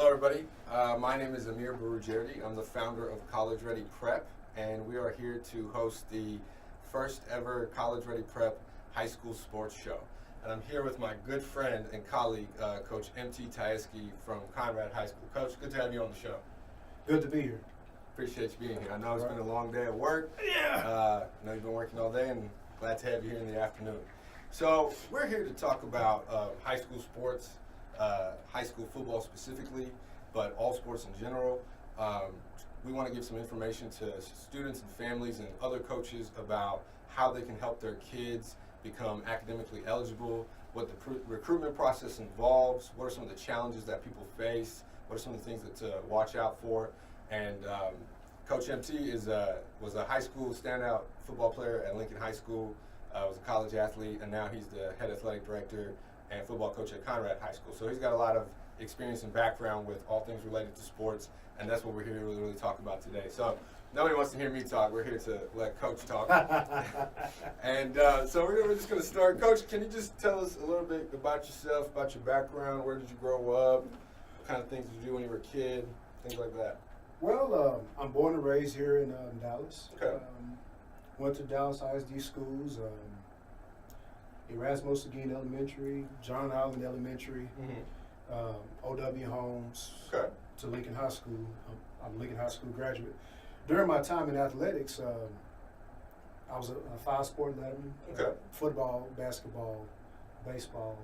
Hello, everybody. My name is Amir Barujerdi. I'm the founder of College Ready Prep, and we are here to host the first ever College Ready Prep high school sports show. And I'm here with my good friend and colleague, Coach M.T. Tyeskie from Conrad High School. Coach, good to have you on the show. Good to be here. Appreciate you being here. I know it's been a long day at work. I know you've been working all day, and glad to have you here in the afternoon. So we're here to talk about high school sports, high school football specifically, but all sports in general. We want to give some information to students and families and other coaches about how they can help their kids become academically eligible, what the recruitment process involves, what are some of the challenges that people face, what are some of the things to watch out for. And Coach MT was a high school standout football player at Lincoln High School, was a college athlete, and now he's the head athletic director and football coach at Conrad High School. So he's got a lot of experience and background with all things related to sports, and that's what we're here to really talk about today. So nobody wants to hear me talk. We're here to let Coach talk. And so we're just going to start. Coach, can you just tell us a little bit about yourself, about your background? Where did you grow up? What kind of things did you do when you were a kid? Things like that. Well, I'm born and raised here in Dallas. Okay. Went to Dallas ISD schools, Erasmus Seguin Elementary, John Island Elementary, O.W. Holmes, Okay. to Lincoln High School. I'm a Lincoln High School graduate. During my time in athletics, I was a five-sport letterman. Okay. Football, basketball, baseball,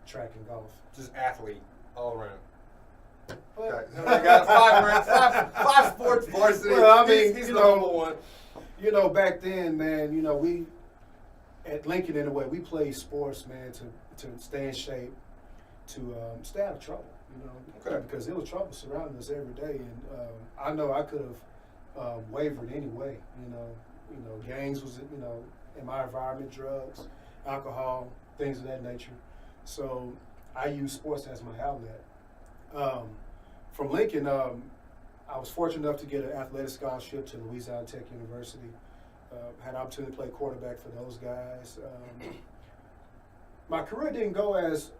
track, and golf. Just athlete all around. But, Okay. You got five sports varsity. Well, I mean, he's you the know, humble one. You know, back then, man, we at Lincoln anyway, we played sports, man, to stay in shape, to stay out of trouble, Okay. because there was trouble surrounding us every day, and I know I could have wavered anyway, gangs was, in my environment, drugs, alcohol, things of that nature. So I used sports as my outlet. From Lincoln, I was fortunate enough to get an athletic scholarship to Louisiana Tech University. Had an opportunity to play quarterback for those guys. My career didn't go as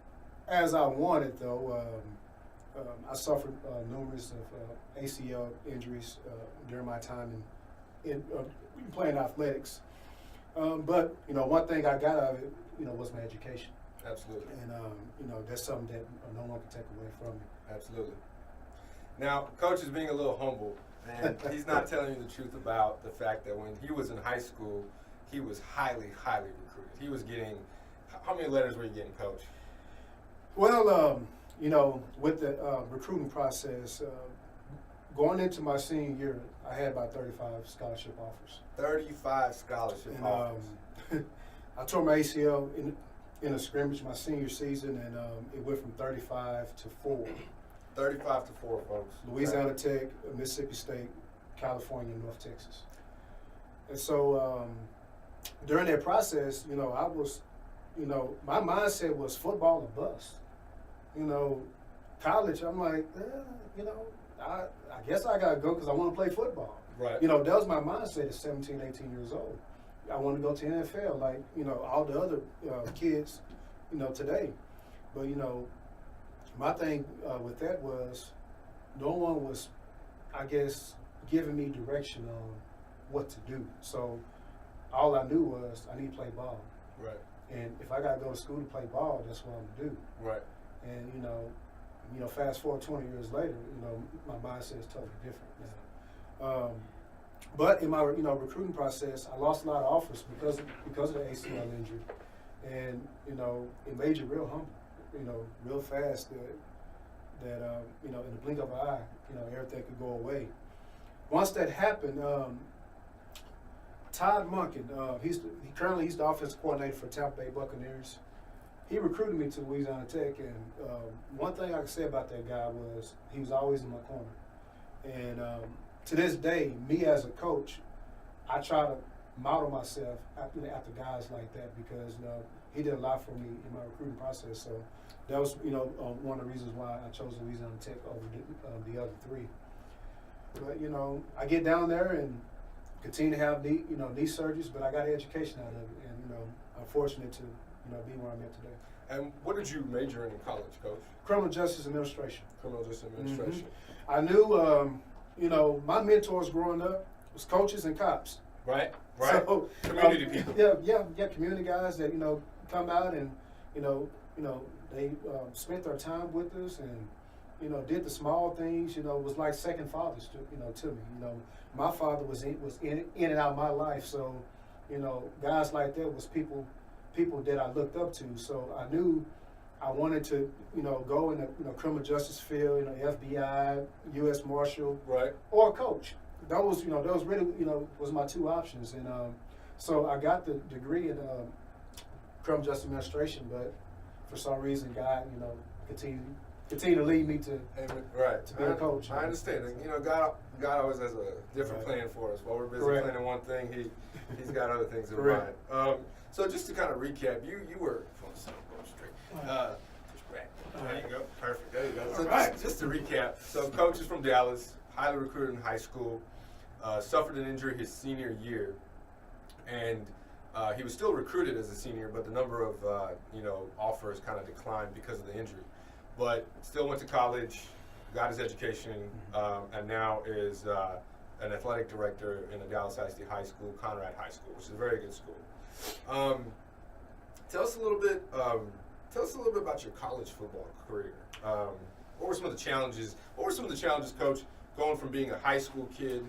I wanted, though. I suffered numerous of ACL injuries during my time in playing athletics. But one thing I got out of it, was my education. Absolutely. And that's something that no one can take away from me. Absolutely. Now, Coach is being a little humble, and he's not telling you the truth about the fact that when he was in high school, he was highly, highly recruited. He was getting, how many letters were you getting, Coach? Well, with the recruiting process, going into my senior year, I had about 35 scholarship offers. 35 scholarship and, offers. I tore my ACL in a scrimmage my senior season, and it went from 35 to 4. 35 to 4, folks. Louisiana Tech, Mississippi State, California, North Texas. And so during that process, I was, my mindset was football or bust. College, I'm like, I guess I got to go because I want to play football. Right. That was my mindset at 17, 18 years old. I wanted to go to the NFL like, all the other kids, today. But, my thing with that was no one was, I guess, giving me direction on what to do. So all I knew was I need to play ball. Right. And if I got to go to school to play ball, that's what I'm going to do. Right. And, fast forward 20 years later, my mindset is totally different now. But in my, recruiting process, I lost a lot of offers because of the ACL injury. And, it made you real humble. Real fast that in the blink of an eye, everything could go away. Once that happened, Todd Monken, he's the offensive coordinator for Tampa Bay Buccaneers. He recruited me to Louisiana Tech, and one thing I can say about that guy was he was always in my corner. And to this day, me as a coach, I try to model myself after guys like that because he did a lot for me in my recruiting process. So that was, one of the reasons why I chose Louisiana Tech over the other three. But, I get down there and continue to have knee surgeries, but I got an education out of it. And, I'm fortunate to be where I'm at today. And what did you major in college, Coach? Criminal justice administration. Criminal justice administration. I knew, my mentors growing up was coaches and cops. Right. So, Community people. Yeah, community guys that come out and they spent their time with us and did the small things. Was like second fathers to me. My father was in and out of my life, so guys like that was people that I looked up to. So I knew I wanted to go in the criminal justice field, FBI, U.S. Marshal, right, or coach. Those really was my two options, and so I got the degree in criminal justice administration, but for some reason God continue to lead me to be a coach. I understand. And, God always has a different plan for us. While we're busy planning one thing, he's got other things in mind. So just to kind of recap, you were there you go. Perfect. There you go. So just to recap, so Coach is from Dallas, highly recruited in high school, suffered an injury his senior year, and he was still recruited as a senior, but the number of offers kind of declined because of the injury. But still went to college, got his education, and now is an athletic director in the Dallas ISD High School, Conrad High School, which is a very good school. Tell us a little bit about your college football career. What were some of the challenges? Coach, going from being a high school kid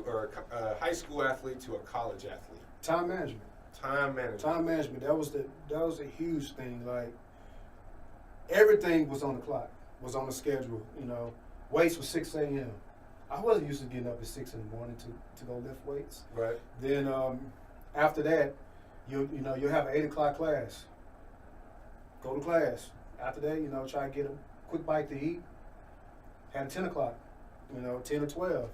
or a high school athlete to a college athlete? Time management. That was a huge thing. Like, everything was on the clock, was on the schedule. Weights was 6 a.m. I wasn't used to getting up at 6 in the morning to go lift weights. Right. Then after that, you'll have an 8 o'clock class. Go to class. After that, try to get a quick bite to eat. Had a 10 o'clock, 10 or 12.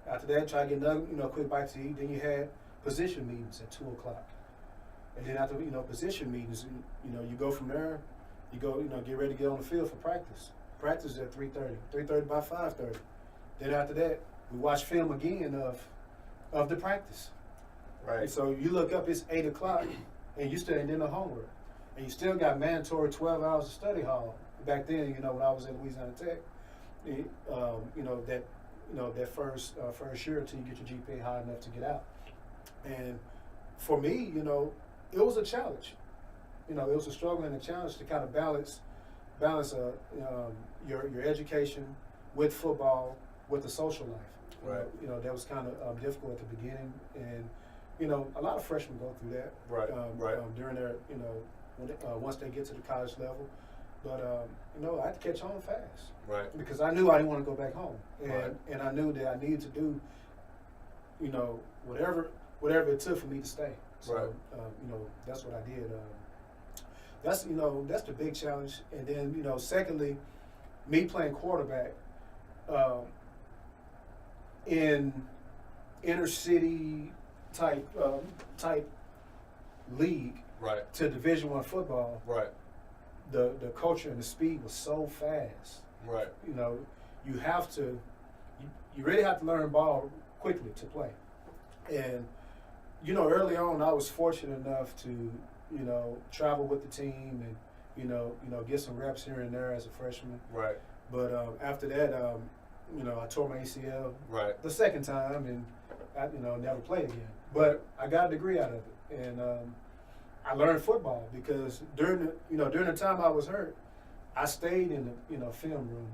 After that, try to get another, quick bite to eat. Then you had position meetings at 2 o'clock. And then after, position meetings, you go from there, you go, get ready to get on the field for practice. Practice at 3:30 by 5:30. Then after that, we watch film again of the practice. Right. And so you look up, it's 8 o'clock, and you still ain't doing no homework. And you still got mandatory 12 hours of study hall. Back then, when I was at Louisiana Tech, that first year until you get your GPA high enough to get out. And for me, it was a challenge. It was a struggle and a challenge to kind of balance your education with football, with the social life. Right. That was kind of difficult at the beginning, and a lot of freshmen go through that. Right. During their once they get to the college level, but I had to catch on fast. Right. Because I knew I didn't want to go back home, Right. and I knew that I needed to do, whatever it took for me to stay. So, Right. That's what I did. That's the big challenge. And then secondly, me playing quarterback in inner city type league. Right. To Division I football. Right. The culture and the speed was so fast. Right. You have to, you really have to learn ball quickly to play. And early on, I was fortunate enough to travel with the team and get some reps here and there as a freshman. Right. But after that, I tore my ACL. Right. The second time, and I never played again. But I got a degree out of it, and I learned football because during the time I was hurt, I stayed in the film room,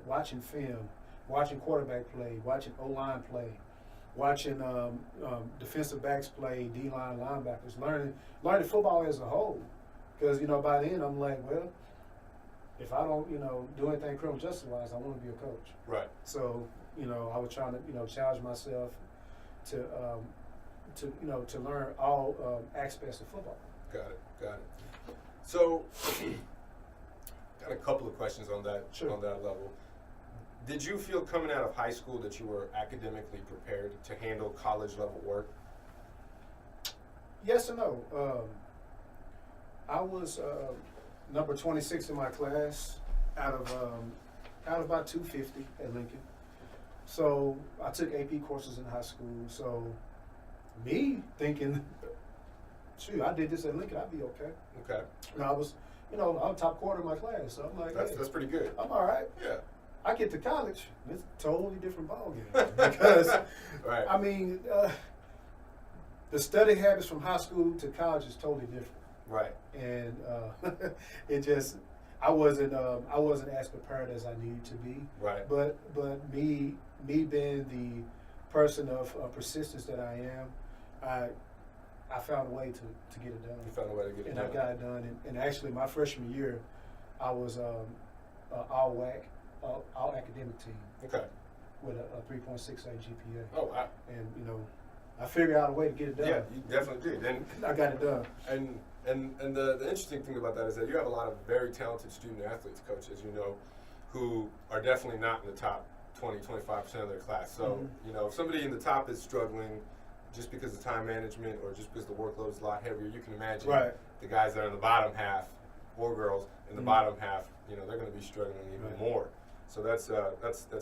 watching film, watching quarterback play, watching O-line play, watching defensive backs play, D-line linebackers, learning football as a whole. Because by then I'm like, well, if I don't do anything criminal justice wise, I want to be a coach. Right. So I was trying to challenge myself to learn all aspects of football. Got it. So, got a couple of questions on that level. Did you feel coming out of high school that you were academically prepared to handle college level work? Yes and no. I was number 26 in my class out of about 250 at Lincoln. So I took AP courses in high school. So me thinking shoot, I did this at Lincoln, I'd be okay. Okay. And I was, I was top quarter of my class, so I'm like, That's pretty good. I'm all right. Yeah. I get to college, it's a totally different ballgame because, right. I mean, the study habits from high school to college is totally different. Right. And it just, I wasn't as prepared as I needed to be. Right. But me being the person of persistence that I am, I found a way to get it done. You found a way to get it and done. I got it done. And actually, my freshman year, I was all WAC, all academic team. Okay. With a 3.68 GPA. Oh wow. And I figured out a way to get it done. Yeah, you definitely did. And I got it done. And the interesting thing about that is that you have a lot of very talented student athletes, Coach, as you know, who are definitely not in the top 20, 25% of their class. So, if somebody in the top is struggling just because of time management or just because the workload is a lot heavier, you can imagine the guys that are in the bottom half, or girls in the bottom half, they're going to be struggling even more. So that's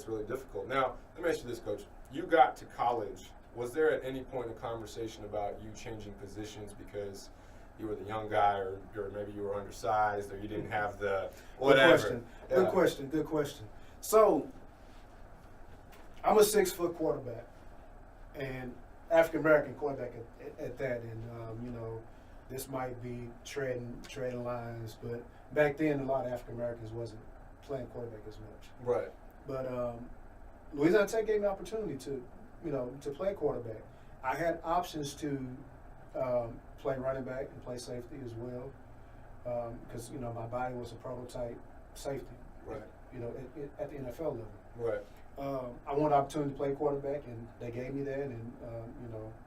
really difficult. Now, let me ask you this, Coach. You got to college. Was there at any point a conversation about you changing positions because you were the young guy, or maybe you were undersized, or you didn't have the whatever? Good question. So, I'm a 6-foot quarterback, and African American quarterback at that. And this might be treading lines, but back then a lot of African Americans wasn't playing quarterback as much. Right. But Louisiana Tech gave me an opportunity to play quarterback. I had options to play running back and play safety as well, because my body was a prototype safety. Right. At the NFL level. Right. I wanted an opportunity to play quarterback, and they gave me that, and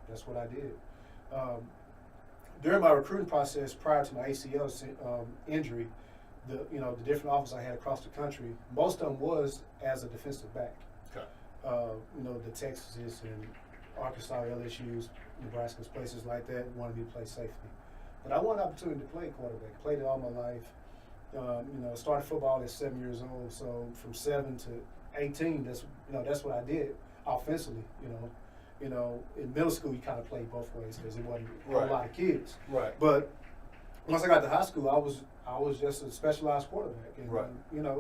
that's what I did. During my recruiting process prior to my ACL injury, the different offers I had across the country, most of them was as a defensive back. Okay. The Texas and Arkansas, LSU's, Nebraska's, places like that wanted me to play safety. But I wanted an opportunity to play quarterback. Played it all my life. Started football at 7 years old. So from 7 to 18, that's what I did offensively. In middle school you kind of played both ways because it wasn't a whole lot of kids. Right. But once I got to high school, I was just a specialized quarterback, and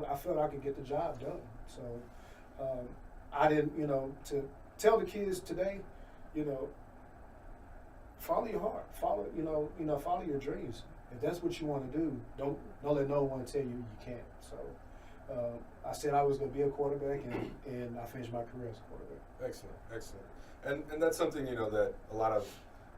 I felt I could get the job done. So I didn't, to tell the kids today, follow your heart, follow your dreams. If that's what you want to do, don't let no one tell you can't. So I said I was going to be a quarterback, and I finished my career as a quarterback. Excellent. And that's something that a lot of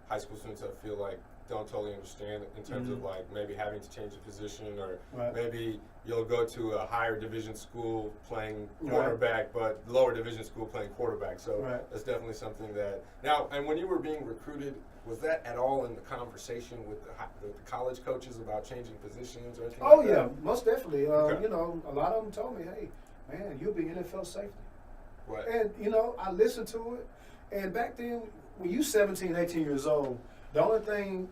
high school students I feel like don't totally understand in terms of like maybe having to change a position, or maybe you'll go to a higher division school playing quarterback, but lower division school playing quarterback. So that's definitely something that now. And when you were being recruited, was that at all in the conversation with the college coaches about changing positions or anything? Oh like yeah, that? most definitely. A lot of them told me, "Hey, man, you'll be NFL safety." Right. And I listened to it. And back then, when you 17, 18 years old, the only thing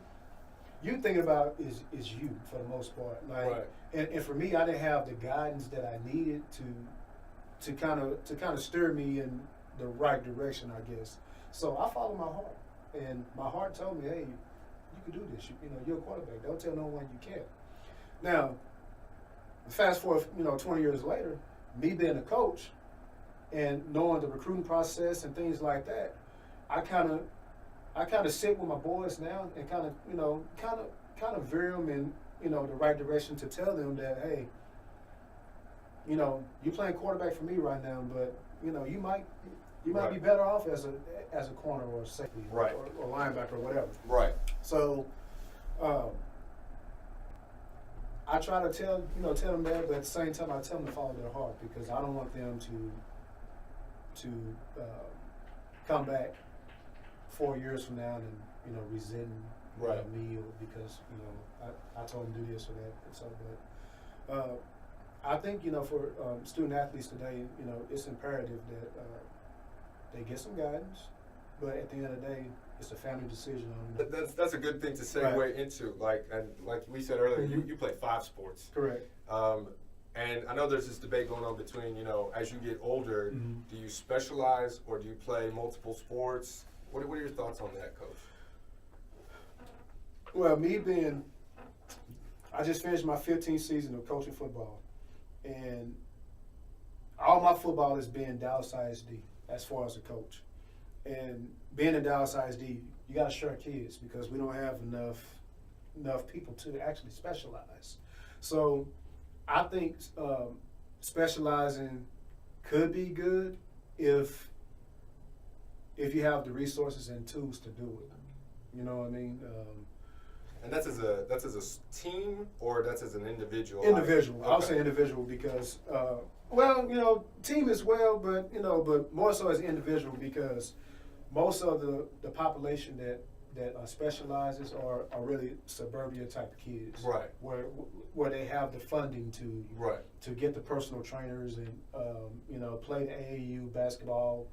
you think about is you for the most part. Like, and for me, I didn't have the guidance that I needed to kind of steer me in the right direction, I guess. So I followed my heart, and my heart told me, "Hey, you can do this. You're a quarterback. Don't tell no one you can't." Now, fast forward, 20 years later, me being a coach and knowing the recruiting process and things like that, I kind of sit with my boys now and kind of veer them in the right direction to tell them that, hey, you're playing quarterback for me right now, but you might be better off as a corner or a safety or linebacker or whatever. Right. So I try to tell them that, but at the same time I tell them to follow their heart, because I don't want them to come back 4 years from now and resent me, or because I told them to do this or that. And so, but I think for student athletes today, it's imperative that they get some guidance, but at the end of the day, it's a family decision on them. That's a good thing to segue into. Like we said earlier, you play 5 sports. Correct. And I know there's this debate going on between, as you get older, do you specialize or do you play multiple sports? What are your thoughts on that, Coach? Well, I just finished my 15th season of coaching football, and all my football has been Dallas ISD as far as a coach. And being in Dallas ISD, you got to share kids because we don't have enough people to actually specialize. So I think specializing could be good if you have the resources and tools to do it. You know what I mean? And that's as a team, or that's as an individual? Individual. Okay. I would say individual because, team as well, but more so as individual because most of the population that specializes are really suburbia type of kids. Right. Where they have the funding Right. to get the personal trainers and play the AAU basketball,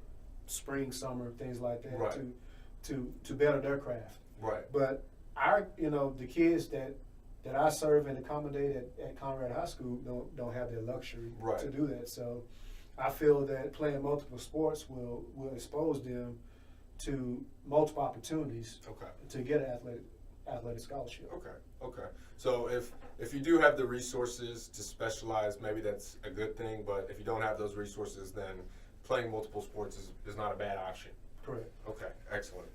spring, summer, things like that Right. to better their craft. Right. But the kids that I serve and accommodate at Conrad High School don't have that luxury Right. to do that. So I feel that playing multiple sports will expose them to multiple opportunities Okay. to get an athletic scholarship. Okay. So if you do have the resources to specialize, maybe that's a good thing. But if you don't have those resources, then playing multiple sports is not a bad option. Correct. Okay. Excellent.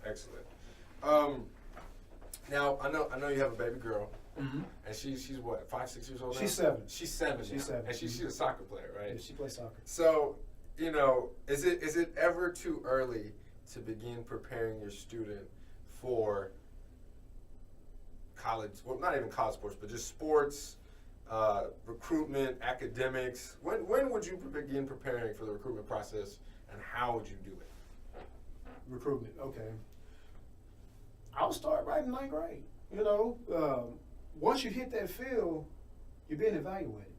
Now I know you have a baby girl, Mm-hmm. and she's what, 5, 6 years old now? She's 7. She's 7. She's now. 7. And she's a soccer player, right? Yeah, she plays soccer. So, is it ever too early to begin preparing your student for college? Well, not even college sports, but just sports, recruitment, academics. When would you begin preparing for the recruitment process, and how would you do it? Recruitment. Okay. I'll start right in 9th grade. Once you hit that field, you're being evaluated.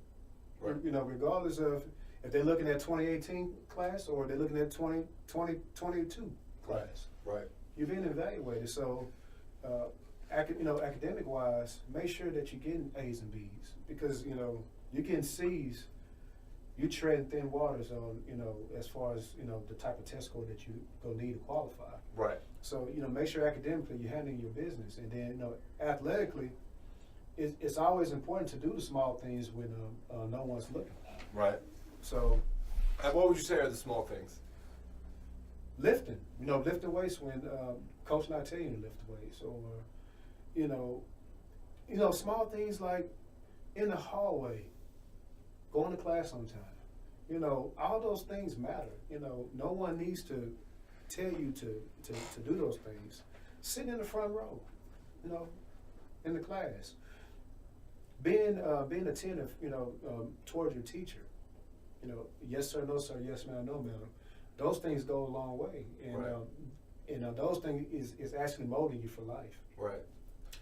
Right. Regardless of if they're looking at 2018 class or they're looking at 2022 class. Right. You're being evaluated. So, academic wise, make sure that you're getting A's and B's because you're getting C's. You treading thin waters on as far as the type of test score that you go need to qualify. Right. So make sure academically you're handling your business, and then athletically, it's always important to do the small things when no one's looking. Right. So, And what would you say are the small things? lifting, lifting weights when coach not tell you to lift weights, or small things like in the hallway, going to class on time. All those things matter. No one needs to tell you to do those things. Sitting in the front row, in the class. Being attentive, towards your teacher. Yes sir, no sir, yes ma'am, no ma'am. Those things go a long way, and Right. those things is actually molding you for life. Right.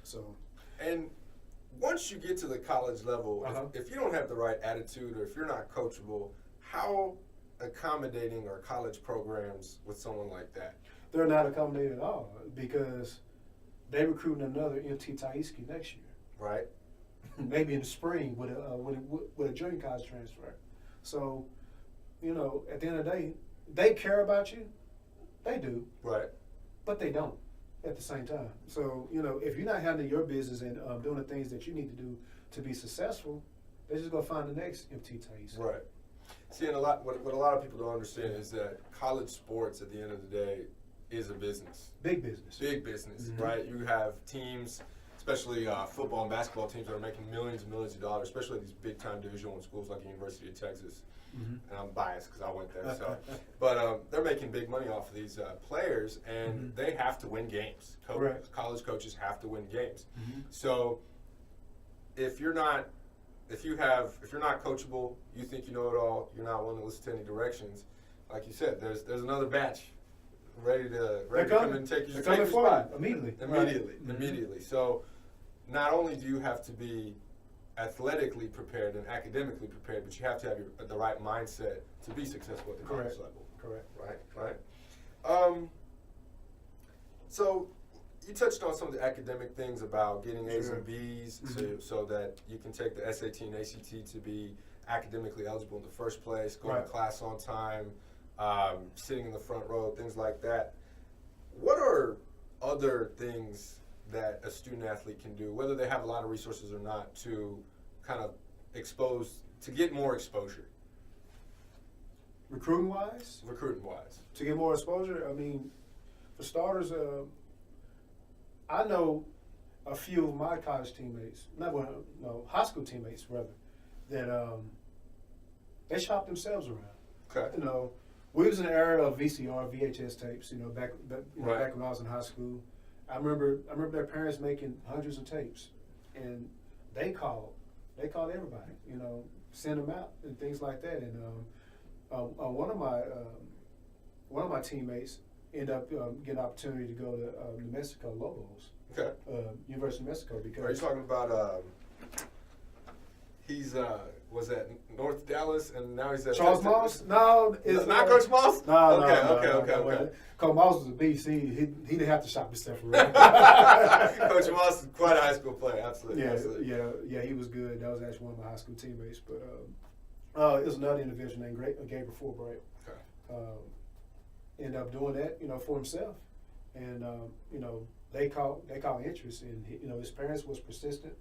So, And once you get to the college level, Uh-huh. if you don't have the right attitude or if you're not coachable, how accommodating are college programs with someone like that? they're not accommodated at all because they recruiting another MT Tyeskie next year, Right? maybe in the spring with a junior college transfer. So, at the end of the day, they care about you, they do, Right. but they don't at the same time. So, if you're not handling your business and doing the things that you need to do to be successful, they're just gonna find the next MT Tyeskie. Right. See, and what a lot of people don't understand is that college sports, at the end of the day, is a business. Big business. Big business, Mhm. right? You have teams, especially football and basketball teams, that are making millions and millions of dollars, especially these big-time Division I schools like the University of Texas. Mhm. And I'm biased because I went there, but they're making big money off of these players, and Mhm. they have to win games. Correct. College coaches have to win games. Mhm. So if you're not coachable, you think you know it all, you're not willing to listen to any directions, like you said, there's another batch ready to come and take your spot immediately. immediately. So not only do you have to be athletically prepared and academically prepared, but you have to have the right mindset to be successful at the college Correct. level. Correct. Right. So you touched on some of the academic things about getting A's Sure. and B's Mhm. so that you can take the SAT and ACT to be academically eligible in the first place, going Right. to class on time, sitting in the front row, things like that. What are other things that a student athlete can do, whether they have a lot of resources or not, to kind of to get more exposure? Recruiting wise, Recruiting-wise. to get more exposure, I mean, for starters, I know a few of my college teammates, high school teammates rather, that they shop themselves around. Okay. You know, we was in the era of VCR, VHS tapes. You know, back Right. back when I was in high school, I remember their parents making hundreds of tapes, and they called everybody. You know, send them out and things like that. And one of my teammates ended up getting an opportunity to go to New Mexico Lobos, Okay. University of New Mexico, Are you because talking about? He's was at North Dallas, and now he's at Charles Moss. No, it's not Coach Moss. No, Okay. Coach Moss was a beast. He didn't have to shop himself around. Coach Moss is quite a high school player. Absolutely. Yeah, he was good. That was actually one of my high school teammates. But it was another individual named Gabriel Fulbright. Okay. Ended up doing that, for himself, and they caught interest, and his parents was persistent.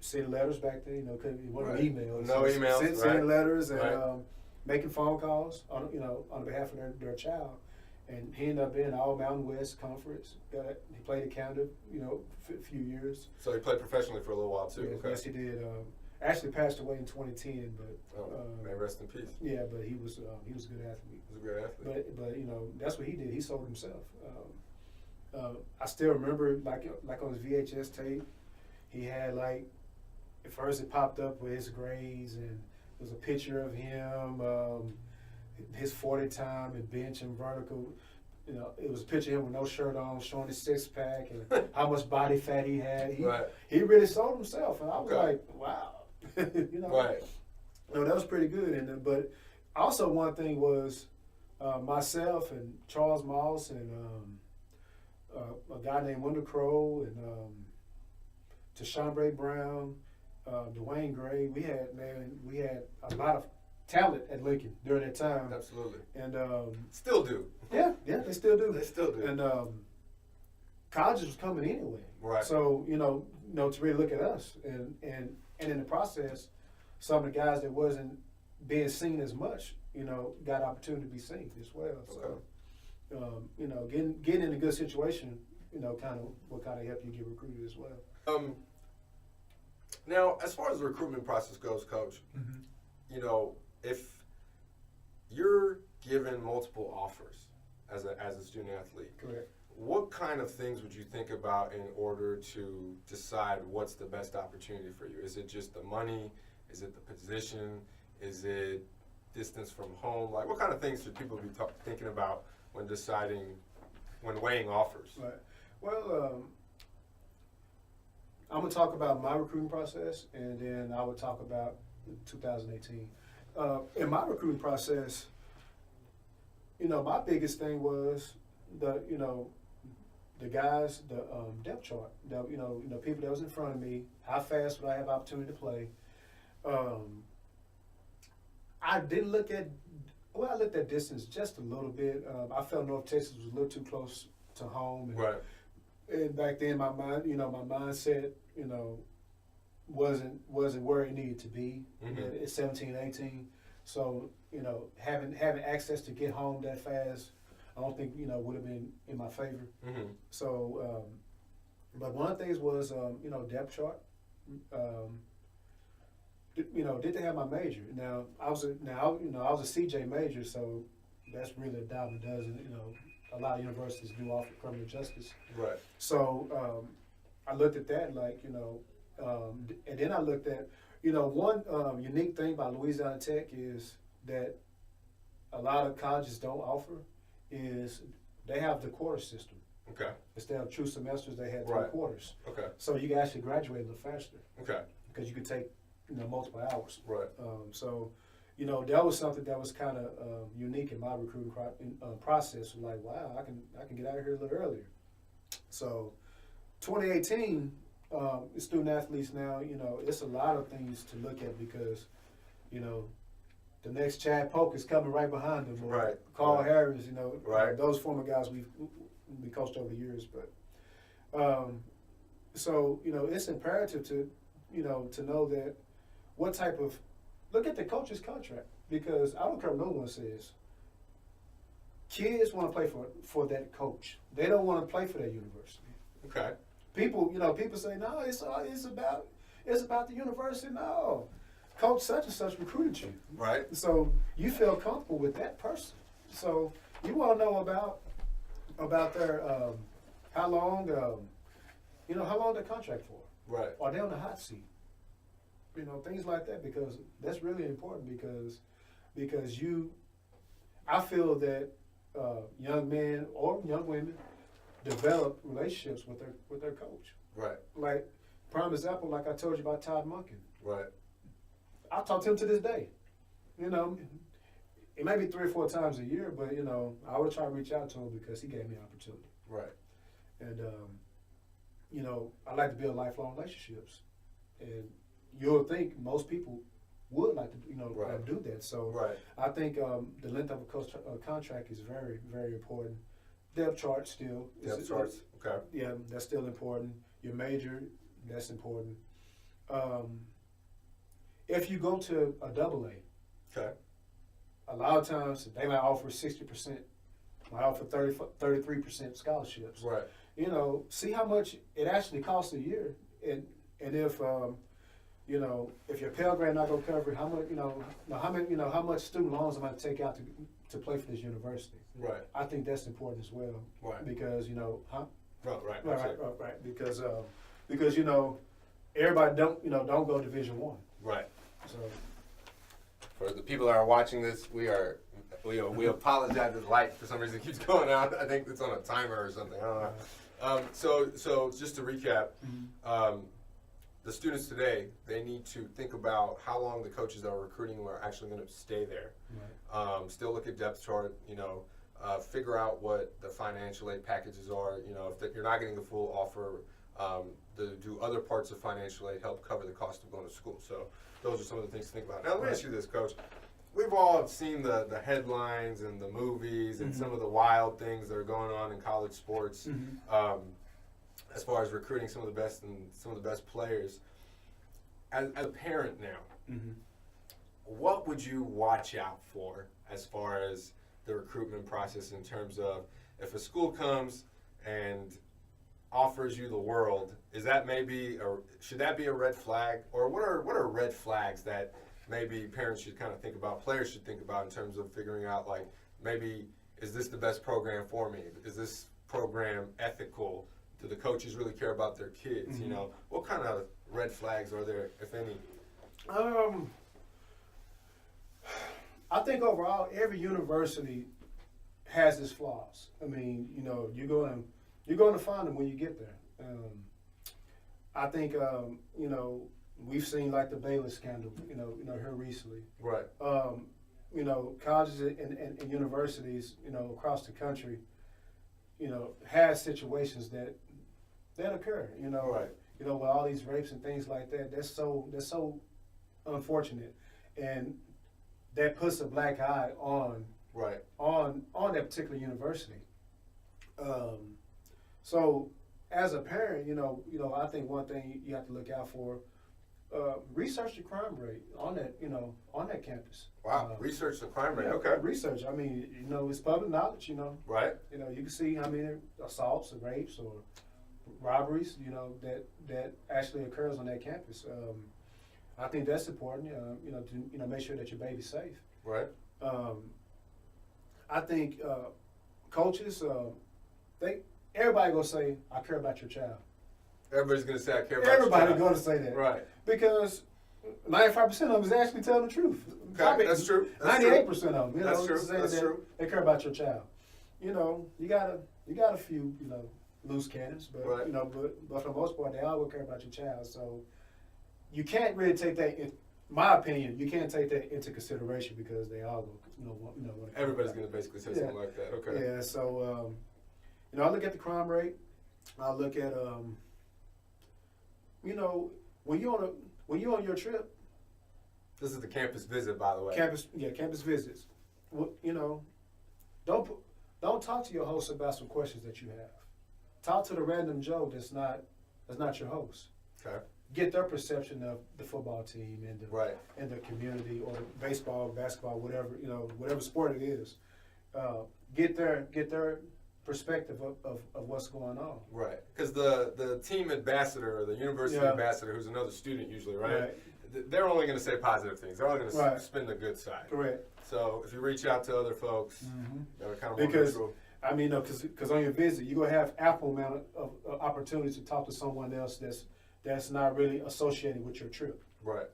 Sending letters back then, it wasn't Right. emails. No emails. Sending letters and Right. making phone calls on behalf of their child, and he ended up being All Mountain West Conference. He played at Canada, for a few years. So he played professionally for a little while too. Yes, Okay. yes, he did. Actually passed away in 2010, but May rest in peace. yeah, but he was a good athlete. He was a great athlete. But that's what he did. He sold himself. I still remember like on his VHS tape, he had at first it popped up with his grades, and there was a picture of him, his 40 time and bench and vertical. It was a picture of him with no shirt on, showing his six pack and how much body fat he had. He really sold himself, and I was like, wow, Right. No, that was pretty good. And but also one thing was myself and Charles Moss and a guy named Wendell Crow and Tashawn Brown, Dwayne Gray. We had a lot of talent at Lincoln during that time. Absolutely. And Still do. yeah, they still do. They still do. And colleges was coming anyway. Right. So to really look at us, and in the process, some of the guys that wasn't being seen as much, got opportunity to be seen as well. So, getting in a good situation, kind of what kind of help you get recruited as well. Now, as far as the recruitment process goes, Coach, if you're given multiple offers as a student athlete, Correct. what kind of things would you think about in order to decide what's the best opportunity for you? Is it just the money? Is it the position? Is it distance from home? Like, what kind of things should people be thinking about when weighing offers? Right. Well, I'm gonna talk about my recruiting process, and then I would talk about 2018. In my recruiting process, my biggest thing was the guys, the depth chart. People that was in front of me. How fast would I have opportunity to play? I looked at distance just a little bit. I felt North Texas was a little too close to home. And, Right. And back then, my mindset, wasn't where it needed to be at 17, 18. So, having access to get home that fast, I don't think, would have been in my favor. Mm-hmm. So, but one of the things was, depth chart. Did they have my major? Now I was a CJ major, so that's really a dime a dozen. A lot of universities do offer criminal justice. Right. So I looked at that, and then I looked at, one unique thing about Louisiana Tech is that a lot of colleges don't offer is they have the quarter system. Okay. Instead of true semesters, they had 3 Right. quarters. Okay. So you can actually graduate a little faster Okay. because you could take multiple hours. Right. So that was something that was kind of unique in my recruiting process. Like, wow, I can get out of here a little earlier. So 2018, student athletes now, it's a lot of things to look at because, the next Chad Polk is coming right behind them. Or Right. Carl Right. Harris, Right. those former guys we coached over the years. But So, it's imperative to, to know that what type of, look at the coach's contract, because I don't care what no one says. Kids want to play for that coach. They don't want to play for that university. Okay. People say, no, it's about the university. No, coach such and such recruited you. Right. So you feel comfortable with that person. So you want to know about their how long how long their contract for. Right. Are they on the hot seat? Things like that, because that's really important, because I feel that young men or young women develop relationships with their coach. Right. Like, prime example, like I told you about Todd Monken. Right. I talk to him to this day. It may be 3 or 4 times a year, but I would try to reach out to him because he gave me an opportunity. Right. And I like to build lifelong relationships, and you'll think most people would like to Right. do that. So Right. I think the length of a coach contract is very, very important. Depth chart still. Depth charts. Okay. Yeah, that's still important. Your major, that's important. If you go to a double A, Okay. a lot of times they might offer 60%, might offer 33% scholarships. Right. See how much it actually costs a year, and if if your Pell Grant not gonna cover how much, how much student loans am I to take out to play for this university? Right. I think that's important as well. Right. Because Right. Because everybody don't go Division I. Right. So For the people that are watching this, we apologize. The light for some reason keeps going out. I think it's on a timer or something. I don't know. So just to recap, the students today, they need to think about how long the coaches that are recruiting are actually going to stay there. right. Still look at depth chart. Figure out what the financial aid packages are. If you're not getting the full offer, do other parts of financial aid help cover the cost of going to school? So those are some of the things to think about. Now let me ask you this, Coach. We've all seen the headlines and the movies and some of the wild things that are going on in college sports, as far as recruiting some of the best and some of the best players. As a parent now, what would you watch out for as far as the recruitment process, in terms of if a school comes and offers you the world, should that be a red flag? Or what are red flags that maybe parents should kind of think about, players should think about, in terms of figuring out, like, maybe, is this the best program for me? Is this program ethical? Do the coaches really care about their kids? What kind of red flags are there, if any? I think overall, every university has its flaws. I mean, you're going to find them when you get there. I think, we've seen like the Baylor scandal, here recently. Right. Colleges and universities, across the country, have situations that occur. Right. With all these rapes and things like that. That's so unfortunate, and that puts a black eye on that particular university. So as a parent, I think one thing you have to look out for, research the crime rate on that campus. Wow, research the crime rate. Yeah, Okay. Research. I mean, it's public knowledge. Right. You can see how many assaults or rapes or robberies, that actually occurs on that campus. I think that's important. To make sure that your baby's safe. Right. I think coaches, everybody gonna say, "I care about your child." Everybody's gonna say, "I care about Everybody your child." gonna say that, Right. Because 95% of them is actually telling the truth. Okay, that's true. 98% of them, That's true. saying That's that true. they care about your child. You got a few, loose cannons, but Right. but for the most part, they all will care about your child. So you can't really take that. In my opinion, you can't take that into consideration, because they all go, want to. Everybody's gonna basically say something like that. Okay. Yeah. So I look at the crime rate. I look at when you're on your trip. This is the campus visit, by the way. Campus visits. Well, don't talk to your host about some questions that you have. talk to the random Joe that's not your host. Okay. Get their perception of the football team and Right. and the community, or the baseball, basketball, whatever, whatever sport it is. Get their perspective of what's going on. Right. Because the team ambassador or the university ambassador, who's another student usually, right? They're only going to say positive things. They're only going to spin the good side. Correct. So if you reach out to other folks, that are kind of because I mean, because on your visit, you're gonna have ample amount of opportunities to talk to someone else that's not really associated with your trip. Right.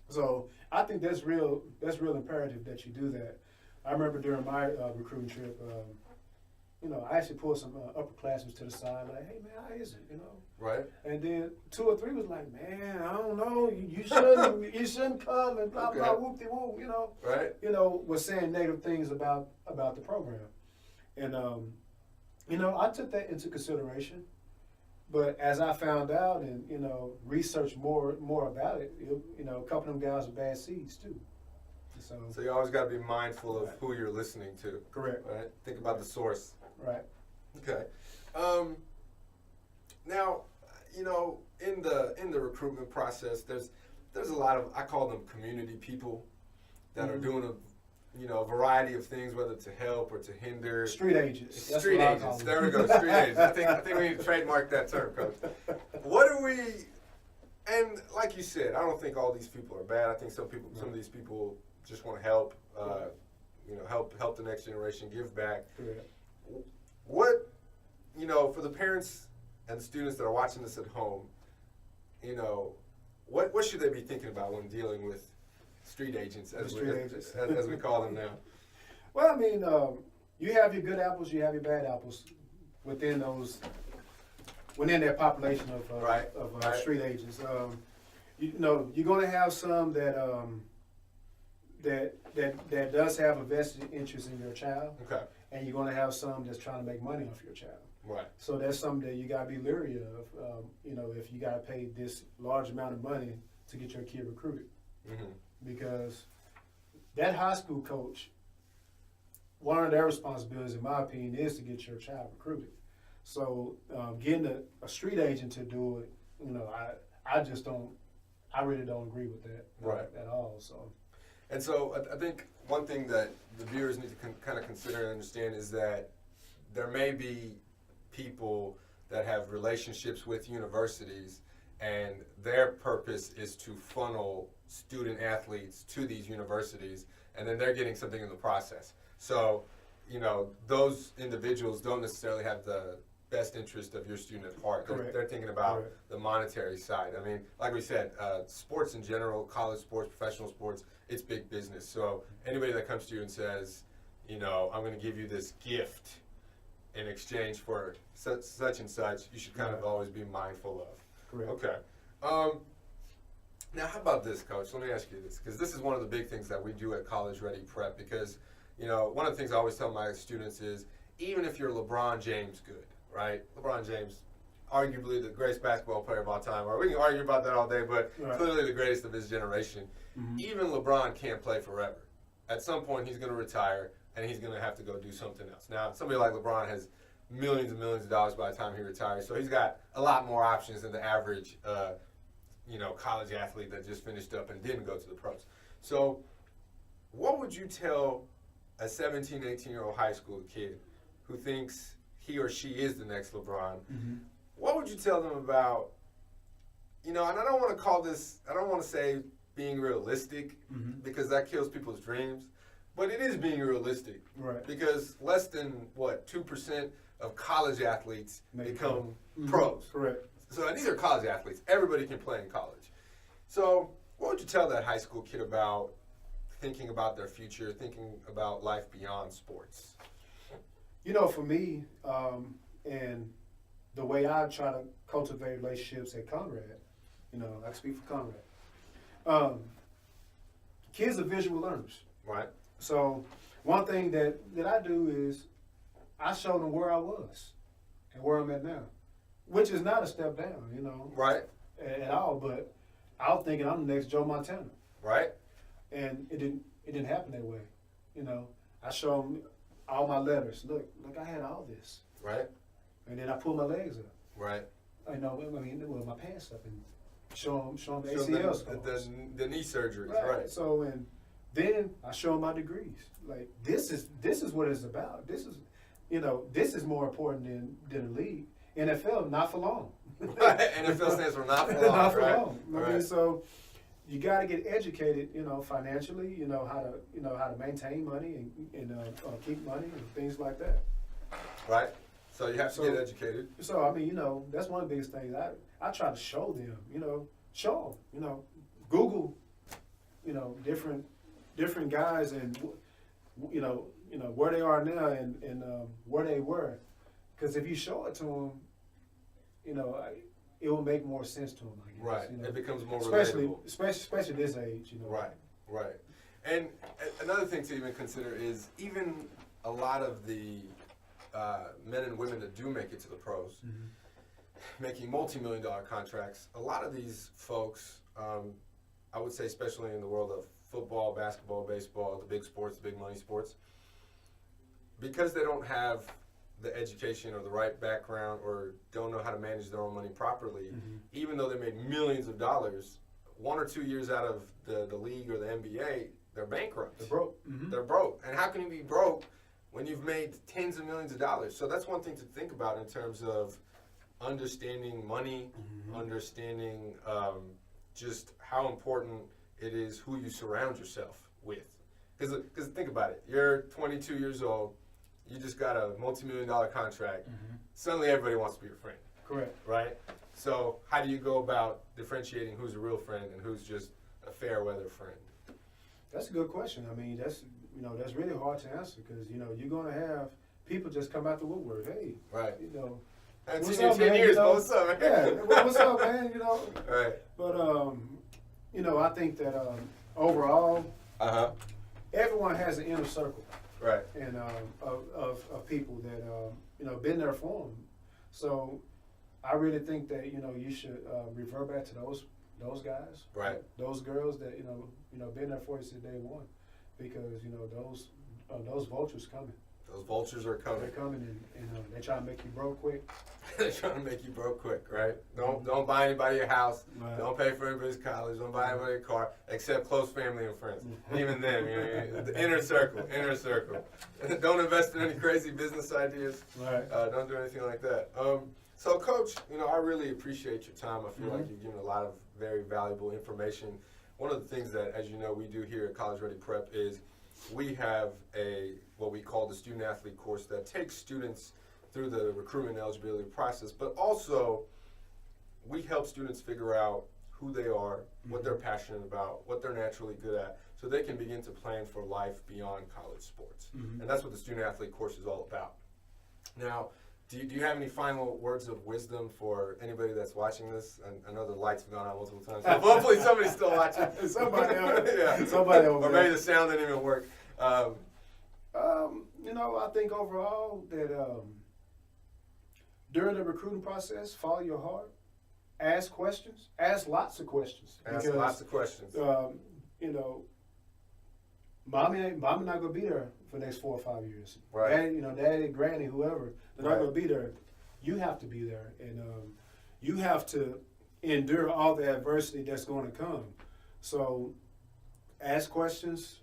So I think that's real imperative that you do that. I remember during my recruiting trip, I actually pulled some upperclassmen to the side, like, "Hey man, how is it?" Right. And then 2 or 3 was like, "Man, I don't know. You shouldn't come," and blah blah whoop de whoop. Right. Was saying negative things about the program, and I took that into consideration. But as I found out and researched more about it, a couple of them guys are bad seeds too. So you always got to be mindful of who you're listening to. Correct. Right. Think about the source. Right. Okay. Now, in the recruitment process, there's a lot of, I call them community people that are doing a variety of things, whether to help or to hinder. Street agents. Street agents. There we go. Street agents. I think we need to trademark that term, Coach. What do we? And like you said, I don't think all these people are bad. I think some of these people just want to help. Help the next generation, give back. Yeah. What, for the parents and the students that are watching this at home, what should they be thinking about when dealing with street agents, as we call them now? Well, I mean, you have your good apples, you have your bad apples within that population of street agents. You're going to have some that does have a vested interest in your child. Okay. And you're going to have some that's trying to make money off your child. Right. So that's something that you got to be leery of. If you got to pay this large amount of money to get your kid recruited. Mm-hmm. Because that high school coach, one of their responsibilities, in my opinion, is to get your child recruited. So getting a street agent to do it, I really don't agree with that at all. And so I think one thing that the viewers need to kind of consider and understand is that there may be people that have relationships with universities, and their purpose is to funnel student athletes to these universities, and then they're getting something in the process. So, those individuals don't necessarily have the best interest of your student at heart. They're thinking about the monetary side. I mean, like we said, sports in general, college sports, professional sports, it's big business. So anybody that comes to you and says, I'm going to give you this gift in exchange for such and such, you should kind of always be mindful of. Correct. Okay. Now, how about this, Coach? Let me ask you this, because this is one of the big things that we do at College Ready Prep, because, one of the things I always tell my students is, even if you're LeBron James good, right? LeBron James, arguably the greatest basketball player of all time, or we can argue about that all day, but clearly the greatest of his generation. Mm-hmm. Even LeBron can't play forever. At some point, he's going to retire, and he's going to have to go do something else. Now, somebody like LeBron has millions and millions of dollars by the time he retires, so he's got a lot more options than the average college athlete that just finished up and didn't go to the pros. So what would you tell a 17, 18-year-old high school kid who thinks he or she is the next LeBron? Mm-hmm. What would you tell them about, and I don't want to say being realistic, because that kills people's dreams, but it is being realistic. Right. Because less than, 2% of college athletes become pros. Correct. So these are college athletes. Everybody can play in college. So what would you tell that high school kid about thinking about their future, thinking about life beyond sports? For me, and the way I try to cultivate relationships at Conrad, I can speak for Conrad. Kids are visual learners. Right. So one thing that I do is I show them where I was and where I'm at now, which is not a step down, Right. At all, but I was thinking I'm the next Joe Montana. Right. And it didn't happen that way. I show them all my letters. Look, I had all this. Right. and then I pull my legs up. Right. I know, I mean, with my pants up and show them the So ACL scars. the knee surgeries, right. So, and then I show them my degrees. Like, this is what it's about. This is more important than the league. NFL, not for long. Right. NFL stands for not for long. Not for right? long. I mean, so you got to get educated, financially, how to maintain money and keep money and things like that. Right. So you have to get educated. So, I mean, that's one of the biggest things. I try to show them, show them, Google, different guys and, where they are now and where they were. Because if you show it to them, it will make more sense to them, I guess. Right. It becomes more relatable. relatable. Especially this age, Right. Right. And another thing to even consider is even a lot of the men and women that do make it to the pros, making multi-million-dollar contracts, a lot of these folks, I would say especially in the world of football, basketball, baseball, the big sports, the big money sports, because they don't have the education or the right background or don't know how to manage their own money properly, even though they made millions of dollars, 1 or 2 years out of the league or the NBA, they're bankrupt. They're broke. They're broke. And how can you be broke when you've made tens of millions of dollars? So that's one thing to think about in terms of understanding money, understanding just how important it is who you surround yourself with. Because think about it. You're 22 years old. You just got a multi-million-dollar contract. Suddenly everybody wants to be your friend. Correct. Right? So how do you go about differentiating who's a real friend and who's just a fair weather friend? That's a good question. I mean, that's really hard to answer because, you're going to have people just come out the woodwork. Hey, right. And what's 10 up, man? years, what's up, man? Yeah, what's up, man? Right. But, I think that overall, everyone has an inner circle. Right. And of people that been there for them. So I really think that you should revert back to those guys, right? Those girls that been there for you since day one, because those vultures coming. Those vultures are coming. They're coming and they try to make you broke quick. They're trying to make you broke quick, right? Don't buy anybody a house. Right. Don't pay for anybody's college. Don't buy anybody a car, except close family and friends. Even them, the inner circle. Don't invest in any crazy business ideas. Right. Don't do anything like that. So, Coach, I really appreciate your time. I feel like you've given a lot of very valuable information. One of the things that, as you know, we do here at College Ready Prep is we have what we call the student athlete course that takes students through the recruitment and eligibility process, but also we help students figure out who they are, what they're passionate about, what they're naturally good at, so they can begin to plan for life beyond college sports. And that's what the student athlete course is all about. Now, do you have any final words of wisdom for anybody that's watching this? I know the lights have gone out multiple times, so hopefully somebody's still watching. Somebody else. Yeah. Somebody over or there. maybe the sound didn't even work. I think overall that during the recruiting process, follow your heart, ask questions, ask lots of questions. Ask lots of questions. Mommy not gonna be there for the next 4 or 5 years. Right. Daddy, granny, whoever, they're not gonna be there. You have to be there, and you have to endure all the adversity that's going to come. So, ask questions.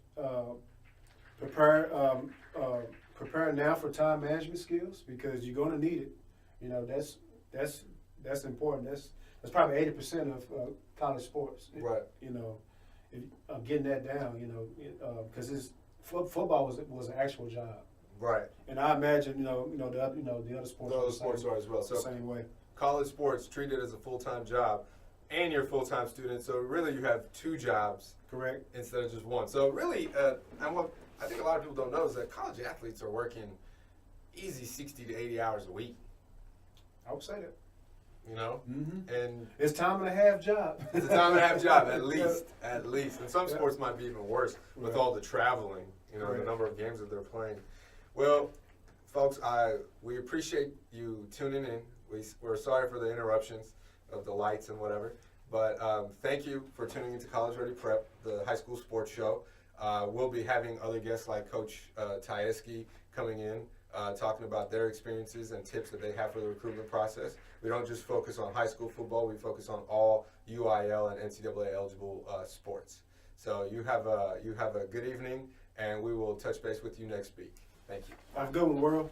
Prepare now for time management skills because you're going to need it. That's important. That's probably 80% of college sports. Right. Getting that down. Because football was an actual job. Right. And I imagine the other sports. The other sports are as well. So the same way. College sports treated as a full-time job, and you're a full-time student. So really, you have 2 jobs. Correct. Instead of just 1. So really, and what I think a lot of people don't know is that college athletes are working easy 60 to 80 hours a week. I would say that. And it's time and a half job. It's a time and a half job, at least. And some sports might be even worse with Right. all the traveling, Right. the number of games that they're playing. Well, folks, we appreciate you tuning in. We're sorry for the interruptions of the lights and whatever, but thank you for tuning into College Ready Prep, the high school sports show. We'll be having other guests like Coach Tyeskie coming in talking about their experiences and tips that they have for the recruitment process. We don't just focus on high school football, we focus on all UIL and NCAA eligible sports. So you have a good evening, and we will touch base with you next week. Thank you. Have a good one, world.